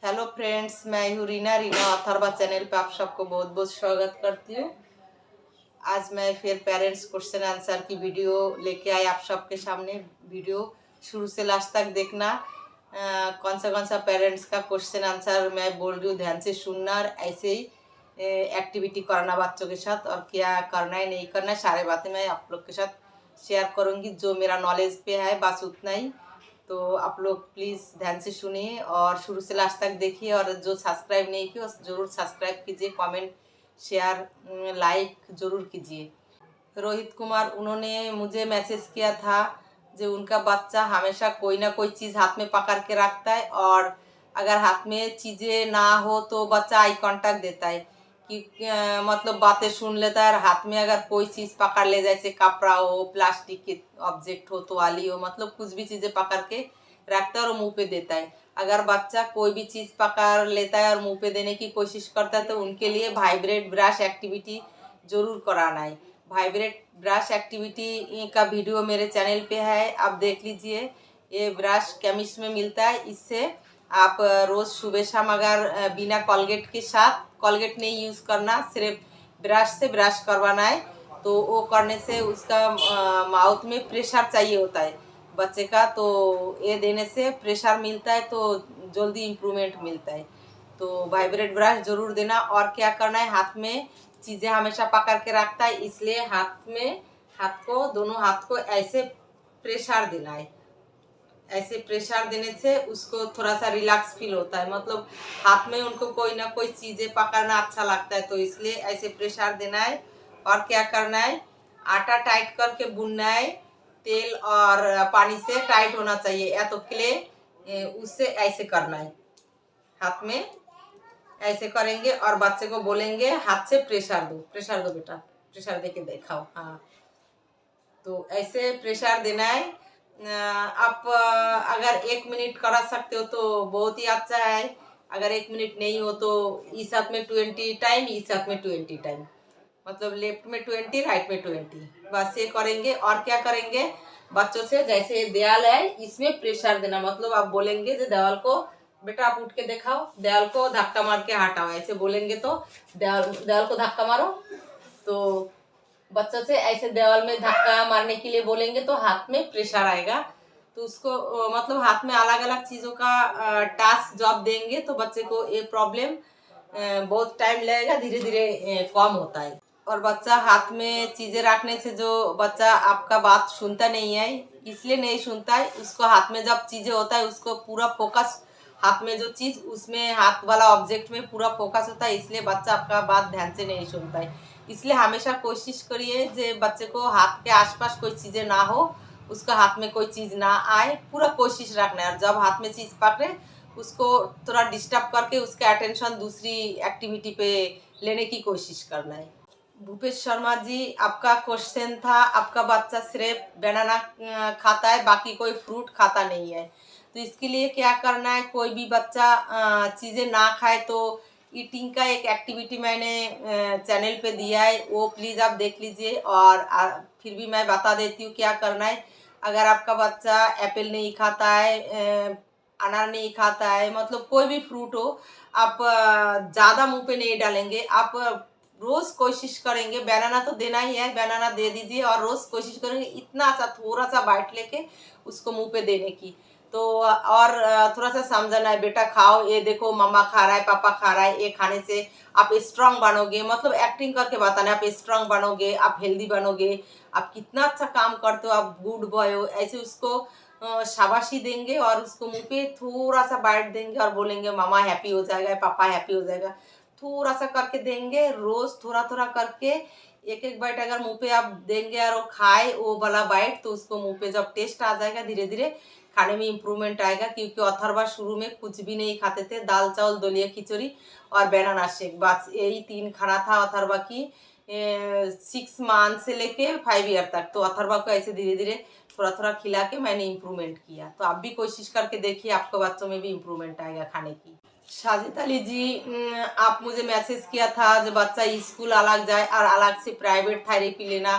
Hello friends, मैं हूँ Reena Atharva channel पे आप सबको बहुत बहुत स्वागत करती हूँ। आज मैं फिर पेरेंट्स क्वेश्चन आंसर की वीडियो लेके आई आप सबके सामने। वीडियो शुरू से लास्ट तक देखना। कौन सा पेरेंट्स का क्वेश्चन आंसर मैं बोल रही हूँ, ध्यान से सुनना और ऐसे ही एक्टिविटी करना बच्चों के साथ, और क्या करना है नहीं करना है सारे बातें मैं आप लोग के साथ शेयर करूँगी। जो मेरा नॉलेज पे है बस उतना ही, तो आप लोग प्लीज़ ध्यान से सुनिए और शुरू से लास्ट तक देखिए। और जो सब्सक्राइब नहीं किया ज़रूर सब्सक्राइब कीजिए, कमेंट शेयर लाइक ज़रूर कीजिए। रोहित कुमार उन्होंने मुझे मैसेज किया था जो उनका बच्चा हमेशा कोई ना कोई चीज़ हाथ में पकड़ के रखता है, और अगर हाथ में चीज़ें ना हो तो बच्चा आई कांटेक्ट देता है कि मतलब बातें सुन लेता है। और हाथ में अगर कोई चीज़ पकड़ ले, जैसे कपड़ा हो, प्लास्टिक के ऑब्जेक्ट हो, वाली हो, मतलब कुछ भी चीज़ें पकड़ के रखता है और मुंह पे देता है। अगर बच्चा कोई भी चीज़ पकड़ लेता है और मुंह पे देने की कोशिश करता है तो उनके लिए वाइब्रेट ब्रश एक्टिविटी ज़रूर कराना है। वाइब्रेट ब्रश एक्टिविटी का वीडियो मेरे चैनल पे है, आप देख लीजिए। ये ब्रश केमिस्ट में मिलता है। इससे आप रोज़ सुबह शाम अगर बिना कोलगेट के साथ, कोलगेट नहीं यूज़ करना, सिर्फ ब्रश से ब्रश करवाना है, तो वो करने से उसका माउथ में प्रेशर चाहिए होता है बच्चे का, तो ये देने से प्रेशर मिलता है तो जल्दी इम्प्रूवमेंट मिलता है। तो वाइब्रेट ब्रश ज़रूर देना। और क्या करना है, हाथ में चीज़ें हमेशा पकड़ के रखता है, इसलिए दोनों हाथ को ऐसे प्रेशर देना है। ऐसे प्रेशर देने से उसको थोड़ा सा रिलैक्स फील होता है, मतलब हाथ में उनको कोई ना कोई चीज़ें पकड़ना अच्छा लगता है, तो इसलिए ऐसे प्रेशर देना है। और क्या करना है, आटा टाइट करके बुनना है, तेल और पानी से टाइट होना चाहिए, या तो क्ले, उससे ऐसे करना है। हाथ में ऐसे करेंगे और बच्चे को बोलेंगे हाथ से प्रेशर दो बेटा, प्रेशर दे के दिखाओ। हाँ, तो ऐसे प्रेशर देना है। आप अगर 1 मिनट करा सकते हो तो बहुत ही अच्छा है। अगर 1 मिनट नहीं हो तो इस हाथ में 20 टाइम, इस हाथ में 20 टाइम, मतलब लेफ्ट में 20 राइट में 20, बस ये करेंगे। और क्या करेंगे, बच्चों से जैसे दीवार है इसमें प्रेशर देना, मतलब आप बोलेंगे जो दीवार को बेटा आप उठ के दिखाओ, दीवार को धक्का मार के हटाओ, ऐसे बोलेंगे तो दीवार को धक्का मारो। तो बच्चों से ऐसे दीवार में धक्का मारने के लिए बोलेंगे तो हाथ में प्रेशर आएगा, तो उसको मतलब हाथ में अलग अलग चीज़ों का टास्क जॉब देंगे तो बच्चे को ये प्रॉब्लम बहुत टाइम लगेगा, धीरे धीरे कम होता है। और बच्चा हाथ में चीज़ें रखने से, जो बच्चा आपका बात सुनता नहीं है, इसलिए नहीं सुनता है, उसको हाथ में जब चीज़ें होता है उसको पूरा फोकस, हाथ में जो चीज़ उसमें हाथ वाला ऑब्जेक्ट में पूरा फोकस होता है, इसलिए बच्चा आपका बात ध्यान से नहीं सुनता है। इसलिए हमेशा कोशिश करिए जो बच्चे को हाथ के आसपास कोई चीज़ें ना हो, उसका हाथ में कोई चीज़ ना आए, पूरा कोशिश रखना है। और जब हाथ में चीज़ पकड़े उसको थोड़ा डिस्टर्ब करके उसके अटेंशन दूसरी एक्टिविटी पे लेने की कोशिश करना है। भूपेश शर्मा जी, आपका क्वेश्चन था, आपका बच्चा सिर्फ बनाना खाता है, बाकी कोई फ्रूट खाता नहीं है, तो इसके लिए क्या करना है, कोई भी बच्चा चीज़ें ना खाए तो ईटिंग का एक एक्टिविटी मैंने चैनल पे दिया है, वो प्लीज़ आप देख लीजिए। और फिर भी मैं बता देती हूँ क्या करना है। अगर आपका बच्चा एप्पल नहीं खाता है, अनार नहीं खाता है, मतलब कोई भी फ्रूट हो, आप ज़्यादा मुंह पे नहीं डालेंगे। आप रोज़ कोशिश करेंगे, बनाना तो देना ही है, बनाना दे दीजिए, और रोज़ कोशिश करेंगे इतना सा थोड़ा सा बाइट लेके उसको मुंह पे देने की। तो और थोड़ा सा समझाना है, बेटा खाओ, ये देखो मम्मा खा रहा है, पापा खा रहा है, ये खाने से आप स्ट्रांग बनोगे, मतलब एक्टिंग करके बताना, आप स्ट्रांग बनोगे, आप हेल्दी बनोगे, आप कितना अच्छा काम करते हो, आप गुड बॉय हो, ऐसे उसको शाबाशी देंगे और उसको मुंह पे थोड़ा सा बाइट देंगे और बोलेंगे मामा हैप्पी हो जाएगा, पापा हैप्पी हो जाएगा। थोड़ा सा करके देंगे, रोज थोड़ा थोड़ा करके एक एक बाइट अगर मुंह पे आप देंगे और वो खाए वो वाला बाइट, तो उसको मुंह पे जब टेस्ट आ जाएगा धीरे धीरे खाने में इम्प्रूवमेंट आएगा। क्योंकि अथर्वा शुरू में कुछ भी नहीं खाते थे, दाल चावल, दलिया खिचड़ी और बनाना शेक, बस यही 3 खाना था अथर्वा की 6 मंथ से लेके 5 ईयर तक। तो अथर्वा को ऐसे धीरे धीरे थोड़ा थोड़ा खिला के मैंने इम्प्रूवमेंट किया। तो आप भी कोशिश करके देखिए, आपको बच्चों में भी इम्प्रूवमेंट आएगा खाने की। साजिद अली जी, आप मुझे मैसेज किया था जो बच्चा स्कूल अलग जाए और अलग से प्राइवेट थेरेपी लेना,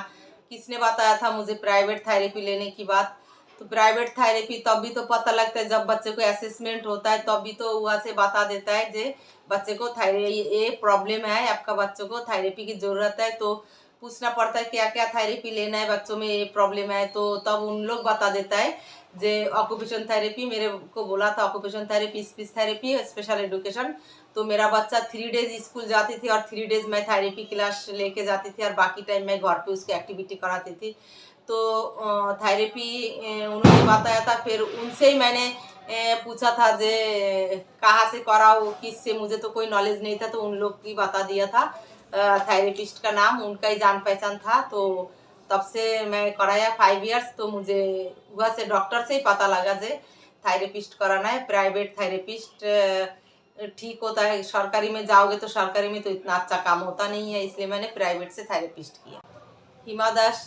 किसने बताया था मुझे प्राइवेट थेरेपी लेने की बात? तो प्राइवेट थेरेपी तब भी तो पता लगता है जब बच्चे को असेसमेंट होता है, तब भी तो वहाँ से बता देता है जे बच्चे को ये प्रॉब्लम है, आपका बच्चों को थेरेपी की ज़रूरत है। तो पूछना पड़ता है क्या क्या थेरेपी लेना है, बच्चों में ये प्रॉब्लम है, तो तब उन लोग बता देता है जे ऑक्यूपेशन थेरेपी मेरे को बोला था, occupation therapy, speech therapy, special education. तो मेरा बच्चा 3 डेज स्कूल जाती थी और 3 डेज मैं थेरेपी क्लास लेके जाती थी और बाकी टाइम मैं घर पे उसकी एक्टिविटी कराती थी। तो थेरेपी उन्होंने बताया था, फिर उनसे ही मैंने पूछा था जे कहाँ से कराओ, किससे, मुझे तो कोई नॉलेज नहीं था, तो उन लोग की बता दिया था थेरेपिस्ट का नाम, उनका ही जान पहचान था। तो तब से मैं कराया 5 इयर्स। तो मुझे वहाँ से डॉक्टर से ही पता लगा जे थेरेपिस्ट कराना है। प्राइवेट थेरेपिस्ट ठीक होता है, सरकारी में जाओगे तो सरकारी में तो इतना अच्छा काम होता नहीं है, इसलिए मैंने प्राइवेट से थेरेपिस्ट किया। हिमा दास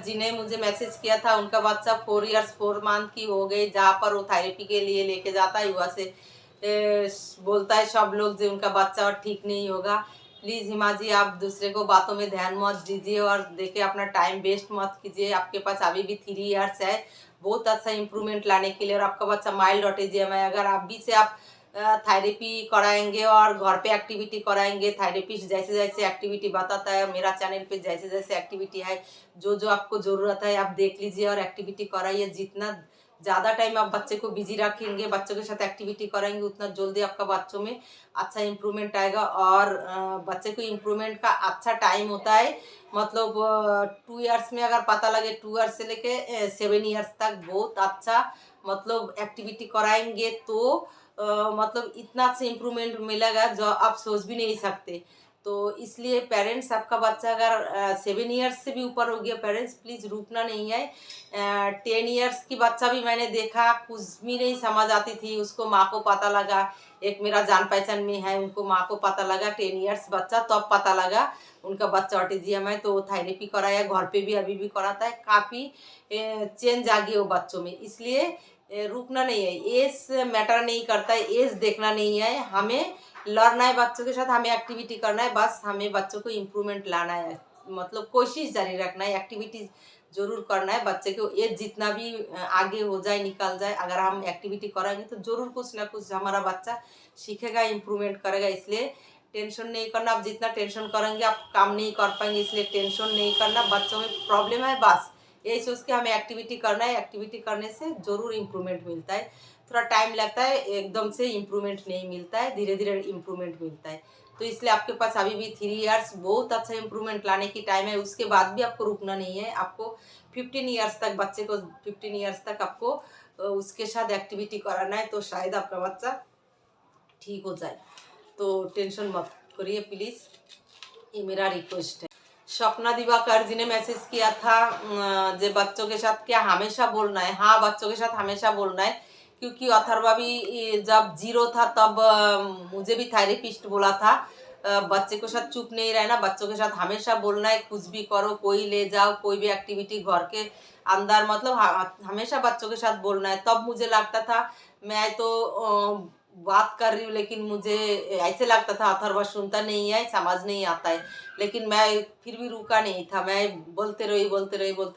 जी ने मुझे मैसेज किया था, उनका बच्चा 4 इयर्स 4 मंथ की हो गई, जहाँ पर वो थेरेपी के लिए लेके जाता है वहाँ से बोलता है सब लोग जो उनका बच्चा और ठीक नहीं होगा। प्लीज़ हिमा जी, आप दूसरे को बातों में ध्यान मत दीजिए और देखिए अपना टाइम वेस्ट मत कीजिए। आपके पास अभी भी 3 इयर्स है बहुत अच्छा इम्प्रूवमेंट लाने के लिए, और आपका बच्चा माइल्ड ऑटिज्म है। अगर अभी से आप थेरेपी कराएंगे और घर पे एक्टिविटी कराएंगे, थेरेपिस्ट जैसे जैसे एक्टिविटी बताता है, मेरा चैनल पे जैसे जैसे एक्टिविटी है, जो जो आपको ज़रूरत है आप देख लीजिए और एक्टिविटी कराइए। जितना ज़्यादा टाइम आप बच्चे को बिजी रखेंगे, बच्चों के साथ एक्टिविटी कराएंगे, उतना जल्दी आपका बच्चों में अच्छा इम्प्रूवमेंट आएगा। और बच्चे को इम्प्रूवमेंट का अच्छा टाइम होता है, मतलब 2 इयर्स में अगर पता लगे, 2 इयर्स से लेके 7 इयर्स तक बहुत अच्छा मतलब एक्टिविटी कराएंगे तो मतलब इतना अच्छा इम्प्रूवमेंट मिलेगा जो आप सोच भी नहीं सकते। तो इसलिए पेरेंट्स, आपका बच्चा अगर 7 इयर्स से भी ऊपर हो गया, पेरेंट्स प्लीज़ रुकना नहीं है। 10 इयर्स की बच्चा भी मैंने देखा, कुछ भी नहीं समझ आती थी, उसको माँ को पता लगा। एक मेरा जान पहचान में है, उनको माँ को पता लगा 10 इयर्स बच्चा, तब पता लगा उनका बच्चा ऑटिज्म है। तो थेरेपी कराया, घर पे भी अभी भी कराता है, काफ़ी चेंज आ गई वो बच्चों में। इसलिए रुकना नहीं है, एज मैटर नहीं करता है, एज देखना नहीं है, हमें लड़ना है बच्चों के साथ, हमें एक्टिविटी करना है, बस हमें बच्चों को इम्प्रूवमेंट लाना है, मतलब कोशिश जारी रखना है, एक्टिविटी जरूर करना है। बच्चे को एज जितना भी आगे हो जाए, निकल जाए, अगर हम एक्टिविटी कराएंगे तो जरूर कुछ ना कुछ हमारा बच्चा सीखेगा, इम्प्रूवमेंट करेगा। इसलिए टेंशन नहीं करना, आप जितना टेंशन करेंगे आप काम नहीं कर पाएंगे, इसलिए टेंशन नहीं करना। बच्चों में प्रॉब्लम है, बस यही सोच के हमें एक्टिविटी करना है, एक्टिविटी करने से ज़रूर इम्प्रूवमेंट मिलता है। थोड़ा टाइम लगता है, एकदम से इम्प्रूवमेंट नहीं मिलता है, धीरे धीरे इम्प्रूवमेंट मिलता है। तो इसलिए आपके पास अभी भी 3 इयर्स बहुत अच्छा इम्प्रूवमेंट लाने की टाइम है, उसके बाद भी आपको रुकना नहीं है। आपको 15 इयर्स तक, बच्चे को 15 इयर्स तक आपको उसके साथ एक्टिविटी कराना है, तो शायद आपका बच्चा ठीक हो जाए। तो टेंशन मत करिए प्लीज़, ये मेरा रिक्वेस्ट है। स्वप्ना दिवाकर जी ने मैसेज किया था जे बच्चों के साथ क्या हमेशा बोलना है। हाँ, बच्चों के साथ हमेशा बोलना है, क्योंकि अथर्वा भी जब 0 था तब मुझे भी थेरेपिस्ट बोला था बच्चे के साथ चुप नहीं रहना, बच्चों के साथ हमेशा बोलना है, कुछ भी करो, कोई ले जाओ, कोई भी एक्टिविटी घर के अंदर, मतलब हमेशा बच्चों के साथ बोलना है। तब मुझे लगता था मैं तो बात कर रही हूँ, लेकिन मुझे ऐसे लगता था अथर्वा सुनता नहीं है, समझ नहीं आता है, लेकिन मैं फिर भी रुका नहीं था, मैं बोलते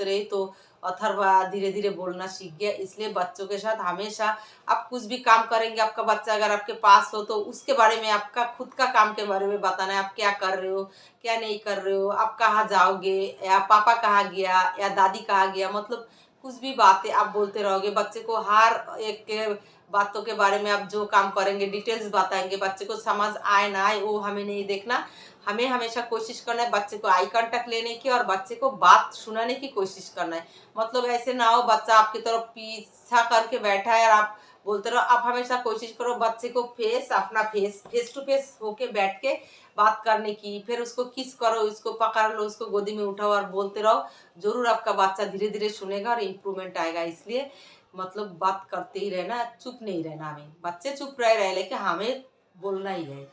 रही। तो अथर्वा धीरे धीरे बोलना सीख गया। इसलिए बच्चों के साथ हमेशा आप कुछ भी काम करेंगे, आपका बच्चा अगर आपके पास हो तो उसके बारे में, आपका खुद का काम के बारे में बताना है, आप क्या कर रहे हो, क्या नहीं कर रहे हो, आप कहाँ जाओगे, या पापा कहाँ गया, या दादी कहाँ गया, मतलब कुछ भी बातें आप बोलते रहोगे। बच्चे को हर एक के बातों के बारे में आप जो काम करेंगे डिटेल्स बताएंगे, बच्चे को समझ आए ना आए वो हमें नहीं देखना। हमें हमेशा कोशिश करना है बच्चे को आई कांटेक्ट लेने की और बच्चे को बात सुनाने की कोशिश करना है। मतलब ऐसे ना हो बच्चा आपकी तरफ पीछा करके बैठा है और आप बोलते रहो। आप हमेशा कोशिश करो बच्चे को अपना फेस टू फेस होके बैठ के बात करने की, फिर उसको किस करो, उसको पकड़ लो, उसको गोदी में उठाओ और बोलते रहो। जरूर आपका बच्चा धीरे धीरे सुनेगा और इम्प्रूवमेंट आएगा। इसलिए मतलब बात करते ही रहना, चुप नहीं रहना। हमें बच्चे चुप रहे लेकिन हमें बोलना ही है।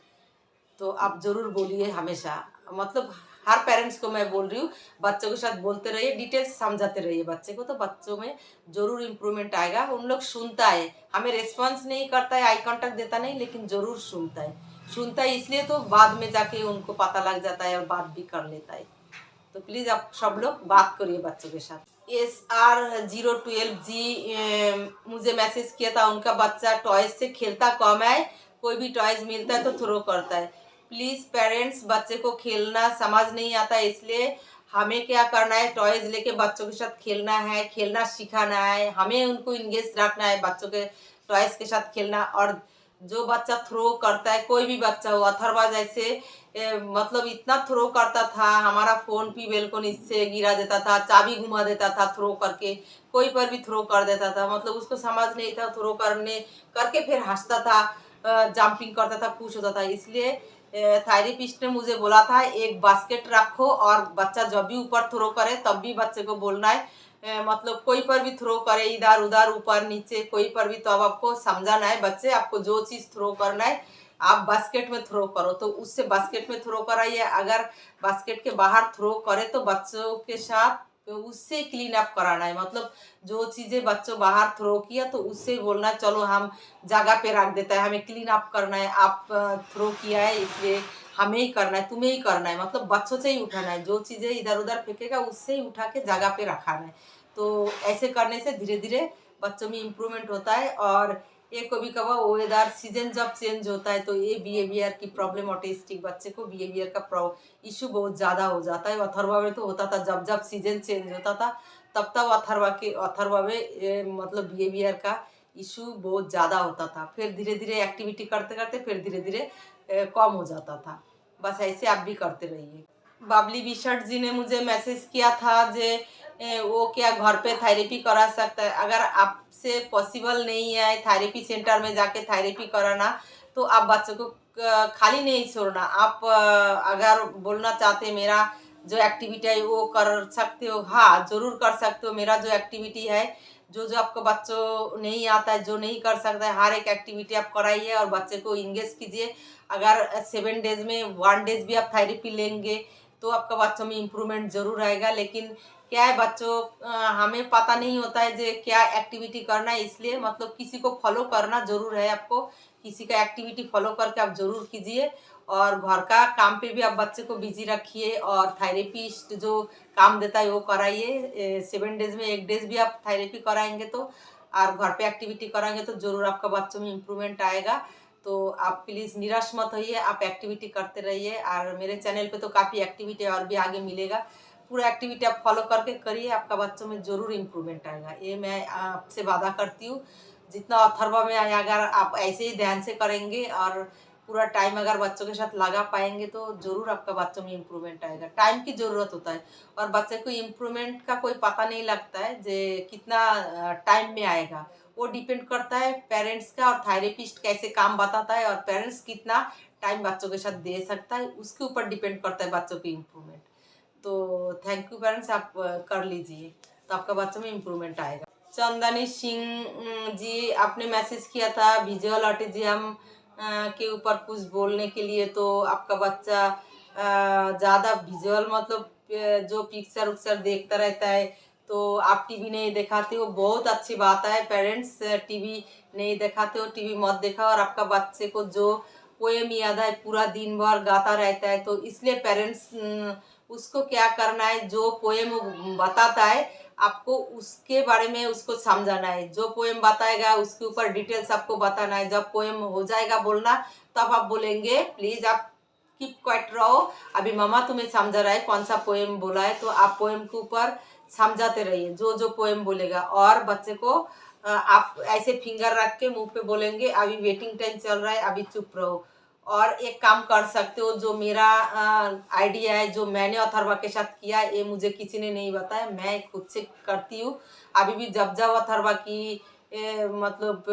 तो आप जरूर बोलिए हमेशा, मतलब हर पेरेंट्स को मैं बोल रही हूँ, बच्चों के साथ बोलते रहिए, डिटेल्स समझाते रहिए बच्चे को, तो बच्चों में जरूर इम्प्रूवमेंट आएगा। उन लोग सुनता है, हमें रिस्पॉन्स नहीं करता है, आई कांटेक्ट देता नहीं, लेकिन जरूर सुनता है इसलिए तो बाद में जाके उनको पता लग जाता है और बात भी कर लेता है। तो प्लीज़ आप सब लोग बात करिए बच्चों के साथ। SR012G मुझे मैसेज किया था। उनका बच्चा टॉयज से खेलता कम है, कोई भी टॉयज मिलता है तो थ्रो करता है। प्लीज़ पेरेंट्स, बच्चे को खेलना समझ नहीं आता, इसलिए हमें क्या करना है, टॉयज लेके बच्चों के साथ खेलना है, खेलना सिखाना है, हमें उनको इंगेज रखना है बच्चों के टॉयज के साथ खेलना। और जो बच्चा थ्रो करता है, कोई भी बच्चा हो, अथर्वा जैसे मतलब इतना थ्रो करता था, हमारा फ़ोन भी बेलकोनी से गिरा देता था, चाबी घुमा देता था थ्रो करके, कोई पर भी थ्रो कर देता था। मतलब उसको समझ नहीं था, थ्रो करने करके फिर हंसता था, जंपिंग करता था, खुश होता था। इसलिए थेरेपिस्ट ने मुझे बोला था एक बास्केट रखो और बच्चा जब भी ऊपर थ्रो करे तब भी बच्चे को बोलना है, मतलब कोई पर भी थ्रो करे, इधर उधर ऊपर नीचे कोई पर भी, तो अब आपको समझाना है बच्चे, आपको जो चीज़ थ्रो करना है आप बास्केट में थ्रो करो, तो उससे बास्केट में थ्रो कराइए। अगर बास्केट के बाहर थ्रो करे तो बच्चों के साथ तो उससे क्लीन अप कराना है। मतलब जो चीज़ें बच्चों बाहर थ्रो किया तो उससे बोलना चलो हम जगह पे रख देता है, हमें क्लीन अप करना है, आप थ्रो किया है इसलिए हमें ही करना है, तुम्हें ही करना है। मतलब बच्चों से ही उठाना है, जो चीज़ें इधर उधर फेंकेगा उससे ही उठा के जगह पे रखाना है। तो ऐसे करने से धीरे धीरे बच्चों में इम्प्रूवमेंट होता है। और ये कभी कभार वेदर सीजन जब चेंज होता है तो ये बिहेवियर की प्रॉब्लम, ऑटिस्टिक बच्चे को बिहेवियर का इशू बहुत ज़्यादा हो जाता है। अथर्वा में तो होता था, जब जब सीजन चेंज होता था तब तब अथर्वा में मतलब बिहेवियर का इशू बहुत ज़्यादा होता था। फिर धीरे धीरे एक्टिविटी करते करते फिर धीरे धीरे कम हो जाता था। बस ऐसे आप भी करते रहिए। बाबली बिशट जी ने मुझे मैसेज किया था जे वो क्या घर पे थेरेपी करा सकता है। अगर आपसे पॉसिबल नहीं है थेरेपी सेंटर में जाके थेरेपी कराना, तो आप बच्चों को खाली नहीं छोड़ना। आप अगर बोलना चाहते हैं मेरा जो एक्टिविटी है वो कर सकते हो, हाँ ज़रूर कर सकते हो। मेरा जो एक्टिविटी है, जो जो आपको बच्चों नहीं आता है, जो नहीं कर सकता है, हर एक एक्टिविटी आप कराइए और बच्चे को इंगेज कीजिए। अगर 7 डेज में 1 डेज भी आप थेरेपी लेंगे तो आपका बच्चों में इम्प्रूवमेंट ज़रूर आएगा। लेकिन क्या है बच्चों, हमें पता नहीं होता है जे क्या एक्टिविटी करना है, इसलिए मतलब किसी को फॉलो करना ज़रूर है। आपको किसी का एक्टिविटी फॉलो करके आप ज़रूर कीजिए। और घर का काम पे भी आप बच्चे को बिजी रखिए और थेरेपिस्ट जो काम देता है वो कराइए। 7 डेज में 1 डेज भी आप थेरेपी कराएंगे तो, और घर पे एक्टिविटी कराएंगे तो ज़रूर आपका बच्चों में इम्प्रूवमेंट आएगा। तो आप प्लीज़ निराश मत होइए, आप एक्टिविटी करते रहिए। और मेरे चैनल पे तो काफ़ी एक्टिविटी और भी आगे मिलेगा, पूरा एक्टिविटी आप फॉलो करके करिए, आपका बच्चों में ज़रूर इम्प्रूवमेंट आएगा, ये मैं आपसे वादा करती हूँ। जितना अथर्वा में आया, अगर आप ऐसे ही ध्यान से करेंगे और पूरा टाइम अगर बच्चों के साथ लगा पाएंगे तो ज़रूर आपका बच्चों में इम्प्रूवमेंट आएगा। टाइम की ज़रूरत होता है और बच्चे को इम्प्रूवमेंट का कोई पता नहीं लगता है जे कितना टाइम में आएगा। वो डिपेंड करता है पेरेंट्स का, और थेरेपिस्ट कैसे काम बताता है, और पेरेंट्स कितना टाइम बच्चों के साथ दे सकता है, उसके ऊपर डिपेंड करता है बच्चों की इम्प्रूवमेंट। तो थैंक यू पेरेंट्स, आप कर लीजिए तो आपका बच्चों में इम्प्रूवमेंट आएगा। चंदनी सिंह जी, आपने मैसेज किया था विजुअल ऑटिज्म के ऊपर कुछ बोलने के लिए। तो आपका बच्चा ज़्यादा विजुअल मतलब जो पिक्चर उक्चर देखता रहता है, तो आप टीवी नहीं दिखाते हो, बहुत अच्छी बात है। पेरेंट्स टीवी नहीं दिखाते हो, टीवी मत देखा। और आपका बच्चे को जो पोएम याद है पूरा दिन भर गाता रहता है, तो इसलिए पेरेंट्स उसको क्या करना है, जो पोएम बताता है आपको उसके बारे में उसको समझाना है। जो पोएम बताएगा उसके ऊपर डिटेल्स आपको बताना है। जब पोएम हो जाएगा बोलना, तब आप बोलेंगे प्लीज़ आप कीप क्वाइट रहो, अभी मम्मा तुम्हें समझा रहा है कौन सा पोएम बोला है, तो आप पोएम के ऊपर समझाते रहिए जो जो पोएम बोलेगा। और बच्चे को आप ऐसे फिंगर रख के मुंह पे बोलेंगे अभी वेटिंग टाइम चल रहा है, अभी चुप रहो। और एक काम कर सकते हो, जो मेरा आइडिया है, जो मैंने अथर्वा के साथ किया, ये मुझे किसी ने नहीं बताया, मैं खुद से करती हूँ। अभी भी जब जब अथर्वा की मतलब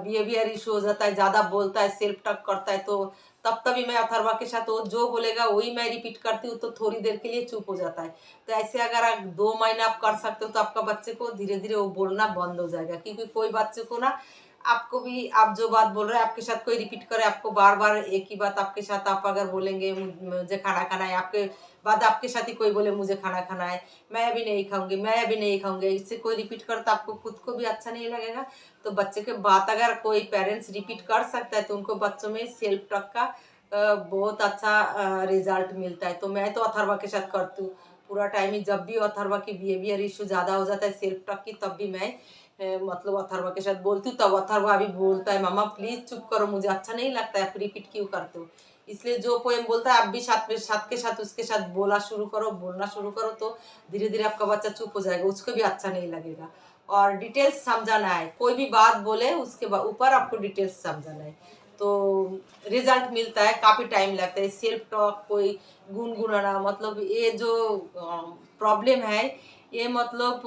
बिहेवियर इशू हो जाता है, ज़्यादा बोलता है, सेल्फ टॉक करता है, तो तब तभी मैं अथर्वा के साथ वो जो बोलेगा वही मैं रिपीट करती हूँ, तो थोड़ी देर के लिए चुप हो जाता है। तो ऐसे अगर आप 2 महीना आप कर सकते हो तो आपका बच्चे को धीरे धीरे वो बोलना बंद हो जाएगा। क्योंकि कोई बच्चे को ना, आपको भी आप जो बात बोल रहे हैं आपके साथ कोई रिपीट करे, आपको बार बार एक ही बात आपके साथ आप अगर बोलेंगे मुझे खाना खाना है, आपके बाद आपके साथ ही कोई बोले मुझे खाना खाना है, मैं अभी नहीं खाऊंगी, मैं अभी नहीं खाऊंगी, इससे कोई रिपीट करे तो आपको खुद को भी अच्छा नहीं लगेगा। तो बच्चे के बात अगर कोई पेरेंट्स रिपीट कर सकता है तो उनको बच्चों में सेल्फ टॉक का बहुत अच्छा रिजल्ट मिलता है। तो मैं तो अथर्वा के साथ करती हूँ, पूरा टाइम ही जब भी अथर्वा की बिहेवियर इशू ज़्यादा हो जाता है सेल्फ टॉक की, तब भी मैं मतलब अथर्वा के साथ बोलती हूँ। तब अथर्वा अभी बोलता है मम्मा प्लीज़ चुप करो, मुझे अच्छा नहीं लगता है, आप रिपीट क्यों करते हो। इसलिए जो पोएम बोलता है आप भी साथ के साथ उसके साथ बोलना शुरू करो, तो धीरे धीरे आपका बच्चा चुप हो जाएगा, उसको भी अच्छा नहीं लगेगा। और डिटेल्स समझाना है, कोई भी बात बोले उसके ऊपर आपको डिटेल्स समझाना है, तो रिजल्ट मिलता है। काफ़ी टाइम लगता है सेल्फ टॉक कोई गुनगुनाना, मतलब ये जो प्रॉब्लम है ये मतलब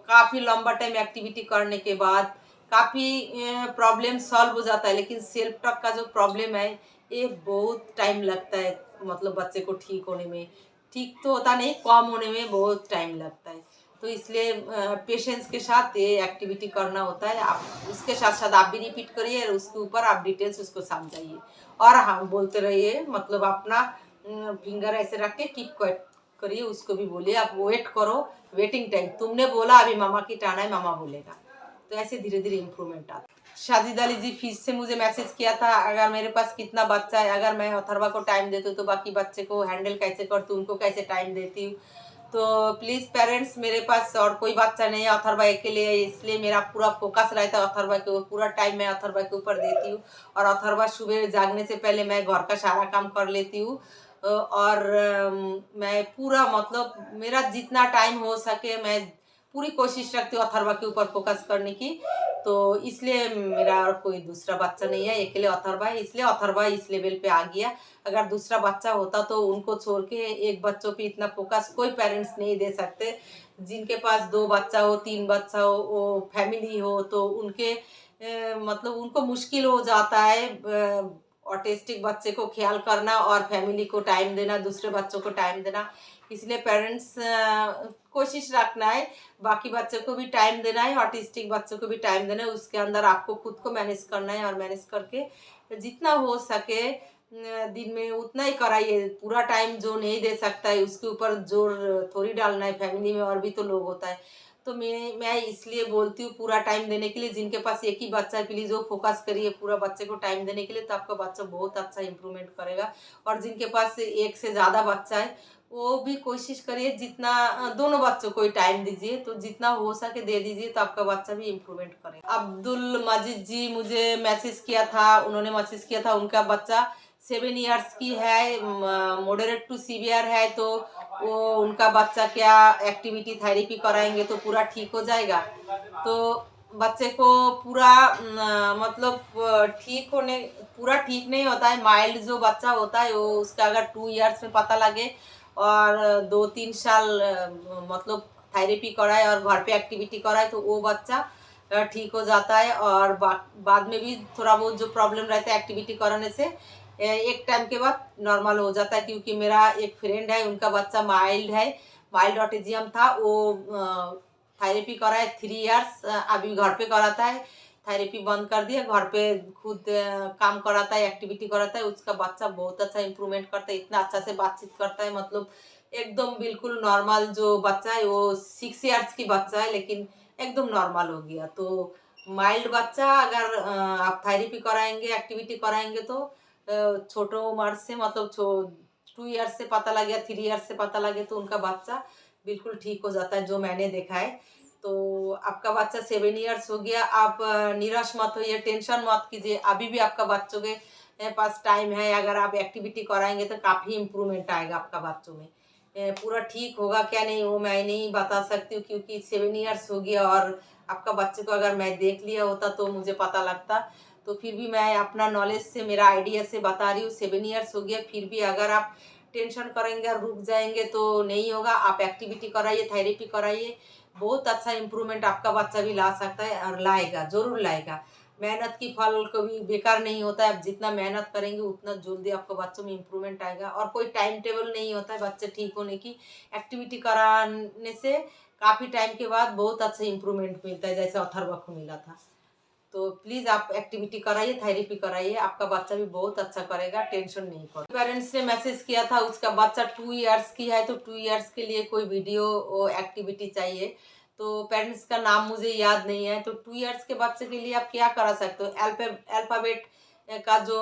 काफ़ी लंबा टाइम एक्टिविटी करने के बाद काफ़ी प्रॉब्लम सॉल्व हो जाता है। लेकिन सेल्फ टॉक का जो प्रॉब्लम है ये बहुत टाइम लगता है, मतलब बच्चे को ठीक होने में, ठीक तो होता नहीं, कम होने में बहुत टाइम लगता है। तो इसलिए पेशेंस के साथ ये एक्टिविटी करना होता है। आप उसके साथ साथ आप भी रिपीट करिए और उसके ऊपर आप डिटेल्स उसको समझाइए और हाँ बोलते रहिए, मतलब अपना फिंगर ऐसे रख के कीप करिए, उसको भी बोलिए आप वेट करो, वेटिंग टाइम, तुमने बोला अभी मामा की टाना है, मामा बोलेगा। तो ऐसे धीरे धीरे इम्प्रूवमेंट आता है। शाजिद अली जी फिर से मुझे मैसेज किया था, अगर मेरे पास कितना बच्चा है, अगर मैं अथर्वा को टाइम देती हूँ तो बाकी बच्चे को हैंडल कैसे करती हूँ, उनको कैसे टाइम देती हूँ। तो प्लीज़ पेरेंट्स, मेरे पास और कोई बच्चा नहीं है, अथर्वा अकेले है, इसलिए मेरा पूरा फोकस रहता है अथर्वा के ऊपर, पूरा टाइम मैं अथर्वा के ऊपर देती हूँ। और अथर्वा सुबह जागने से पहले मैं घर का सारा काम कर लेती हूँ। और मैं पूरा मतलब मेरा जितना टाइम हो सके मैं पूरी कोशिश रखती हूँ अथर्वा के ऊपर फोकस करने की। तो इसलिए मेरा और कोई दूसरा बच्चा नहीं है, अकेले अथर्वा है, इसलिए अथर्वा इस लेवल पे आ गया। अगर दूसरा बच्चा होता तो उनको छोड़ के एक बच्चों पे इतना फोकस कोई पेरेंट्स नहीं दे सकते। जिनके पास 2 बच्चा हो, 3 बच्चा हो, वो फैमिली हो, तो उनके मतलब उनको मुश्किल हो जाता है ऑटिस्टिक बच्चे को ख्याल करना और फैमिली को टाइम देना, दूसरे बच्चों को टाइम देना। इसलिए पेरेंट्स कोशिश रखना है बाकी बच्चों को भी टाइम देना है, ऑटिस्टिक बच्चों को भी टाइम देना है, उसके अंदर आपको खुद को मैनेज करना है और मैनेज करके जितना हो सके दिन में उतना ही कराइए। पूरा टाइम जो नहीं दे सकता है उसके ऊपर जोर थोड़ी डालना है, फैमिली में और भी तो लोग होता है। तो मैं इसलिए बोलती हूँ पूरा टाइम देने के लिए। जिनके पास एक ही बच्चा है प्लीज़ वो फोकस करिए पूरा बच्चे को टाइम देने के लिए, तो आपका बच्चा बहुत अच्छा इंप्रूवमेंट करेगा। और जिनके पास एक से ज़्यादा बच्चा है वो भी कोशिश करिए जितना दोनों बच्चों को ही टाइम दीजिए, तो जितना हो सके दे दीजिए, तो आपका बच्चा भी इम्प्रूवमेंट करेगा। अब्दुल मजीद जी मुझे मैसेज किया था, उन्होंने मैसेज किया था, उनका बच्चा 7 इयर्स की है, मॉडरेट टू सीवियर है, तो वो उनका बच्चा क्या एक्टिविटी थेरेपी कराएंगे तो पूरा ठीक हो जाएगा। तो बच्चे को पूरा मतलब ठीक होने पूरा ठीक नहीं होता है, माइल्ड जो बच्चा होता है वो उसका अगर 2 इयर्स में पता लगे और 2-3 साल मतलब थेरेपी कराए और घर पे एक्टिविटी कराए तो वो बच्चा ठीक हो जाता है। और बाद में भी थोड़ा बहुत जो प्रॉब्लम रहता है एक्टिविटी कराने से एक टाइम के बाद नॉर्मल हो जाता है। क्योंकि मेरा एक फ्रेंड है, उनका बच्चा माइल्ड है, माइल्ड ऑटिज्म था, वो थेरेपी कराए 3 इयर्स, अभी घर पे कराता है, थेरेपी बंद कर दिया, घर पे खुद काम कराता है, एक्टिविटी कराता है। उसका बच्चा बहुत अच्छा इंप्रूवमेंट करता है, इतना अच्छा से बातचीत करता है, मतलब एकदम बिल्कुल नॉर्मल जो बच्चा है वो 6 इयर्स की बच्चा है लेकिन एकदम नॉर्मल हो गया। तो माइल्ड बच्चा अगर आप थेरेपी कराएंगे, एक्टिविटी कराएंगे तो छोटो उम्र से मतलब 2 इयर्स से पता लगे या 3 इयर्स से पता लगे तो उनका बच्चा बिल्कुल ठीक हो जाता है, जो मैंने देखा है। तो आपका बच्चा 7 इयर्स हो गया, आप निराश मत होइए, टेंशन मत कीजिए, अभी भी आपका बच्चों के पास टाइम है। अगर आप एक्टिविटी कराएंगे तो काफ़ी इम्प्रूवमेंट आएगा आपका बच्चों में। पूरा ठीक होगा क्या नहीं वो मैं नहीं बता सकती हूँ, क्योंकि 7 इयर्स हो गया और आपका बच्चे को अगर मैं देख लिया होता तो मुझे पता लगता। तो फिर भी मैं अपना नॉलेज से, मेरा आइडिया से बता रही हूँ, 7 इयर्स हो गया, फिर भी अगर आप टेंशन करेंगे और रुक जाएंगे तो नहीं होगा। आप एक्टिविटी कराइए, थेरेपी कराइए, बहुत अच्छा इम्प्रूवमेंट आपका बच्चा भी ला सकता है और लाएगा, ज़रूर लाएगा। मेहनत की फल कभी बेकार नहीं होता है, आप जितना मेहनत करेंगे उतना जल्दी आपको बच्चों में इम्प्रूवमेंट आएगा। और कोई टाइम टेबल नहीं होता है बच्चे ठीक होने की, एक्टिविटी कराने से काफ़ी टाइम के बाद बहुत अच्छा इम्प्रूवमेंट मिलता है, जैसे अथर्वा को मिला था। तो प्लीज़ आप एक्टिविटी कराइए, थेरेपी कराइए, आपका बच्चा भी बहुत अच्छा करेगा, टेंशन नहीं करो। पेरेंट्स ने मैसेज किया था उसका बच्चा 2 इयर्स की है, तो 2 इयर्स के लिए कोई वीडियो एक्टिविटी चाहिए। तो पेरेंट्स का नाम मुझे याद नहीं है। तो 2 इयर्स के बच्चे के लिए आप क्या करा सकते हो, अल्फ़ाबेट का जो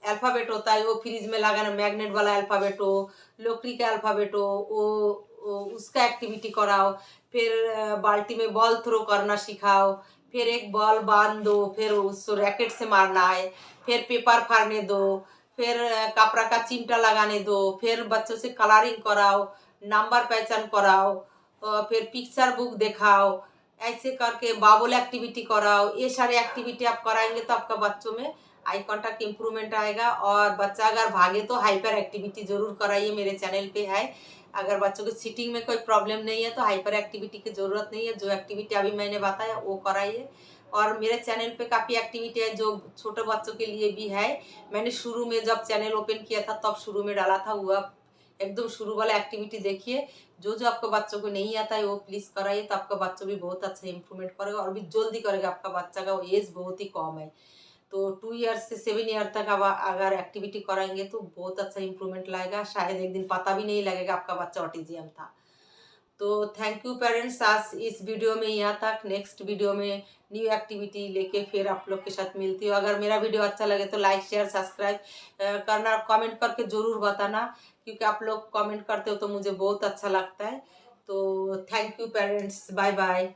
अल्फ़ाबेट होता है, वो फ्रिज में लगाना, मैग्नेट वाला अल्फ़ाबेट हो, लकड़ी का अल्फ़ाबेट हो, वो उसका एक्टिविटी कराओ। फिर बाल्टी में बॉल थ्रो करना सिखाओ। फिर एक बॉल बांध दो, फिर उस रैकेट से मारना है। फिर पेपर फाड़ने दो, फिर कपड़ा का चिमटा लगाने दो। फिर बच्चों से कलरिंग कराओ, नंबर पहचान कराओ, फिर पिक्चर बुक दिखाओ। ऐसे करके बाबुल एक्टिविटी कराओ। ये सारी एक्टिविटी आप कराएंगे तो आपका बच्चों में आई कांटेक्ट इम्प्रूवमेंट आएगा। और बच्चा अगर भागे तो हाइपर एक्टिविटी जरूर कराइए, मेरे चैनल पे है। अगर बच्चों को सीटिंग में कोई प्रॉब्लम नहीं है तो हाइपर एक्टिविटी की ज़रूरत नहीं है। जो एक्टिविटी अभी मैंने बताया वो कराइए। और मेरे चैनल पे काफ़ी एक्टिविटी है जो छोटे बच्चों के लिए भी है। मैंने शुरू में जब चैनल ओपन किया था तब शुरू में डाला था, वो आप एकदम शुरू वाला एक्टिविटी देखिए। जो जो आपको बच्चों को नहीं आता है वो प्लीज़ कराइए, तो आपका बच्चा भी बहुत अच्छा इंप्रूवमेंट करेगा और भी जल्दी करेगा। आपका बच्चा का एज बहुत ही कम है, तो 2 ईयर से 7 ईयर तक अब अगर एक्टिविटी कराएंगे तो बहुत अच्छा इंप्रूवमेंट लाएगा। शायद एक दिन पता भी नहीं लगेगा आपका बच्चा ऑटिज्म था। तो थैंक यू पेरेंट्स, आज इस वीडियो में यहाँ तक। नेक्स्ट वीडियो में न्यू एक्टिविटी लेके फिर आप लोग के साथ मिलती हूँ। अगर मेरा वीडियो अच्छा लगे तो लाइक शेयर सब्सक्राइब करना, कमेंट करके ज़रूर बताना, क्योंकि आप लोग कमेंट करते हो तो मुझे बहुत अच्छा लगता है। तो thank you parents, bye bye.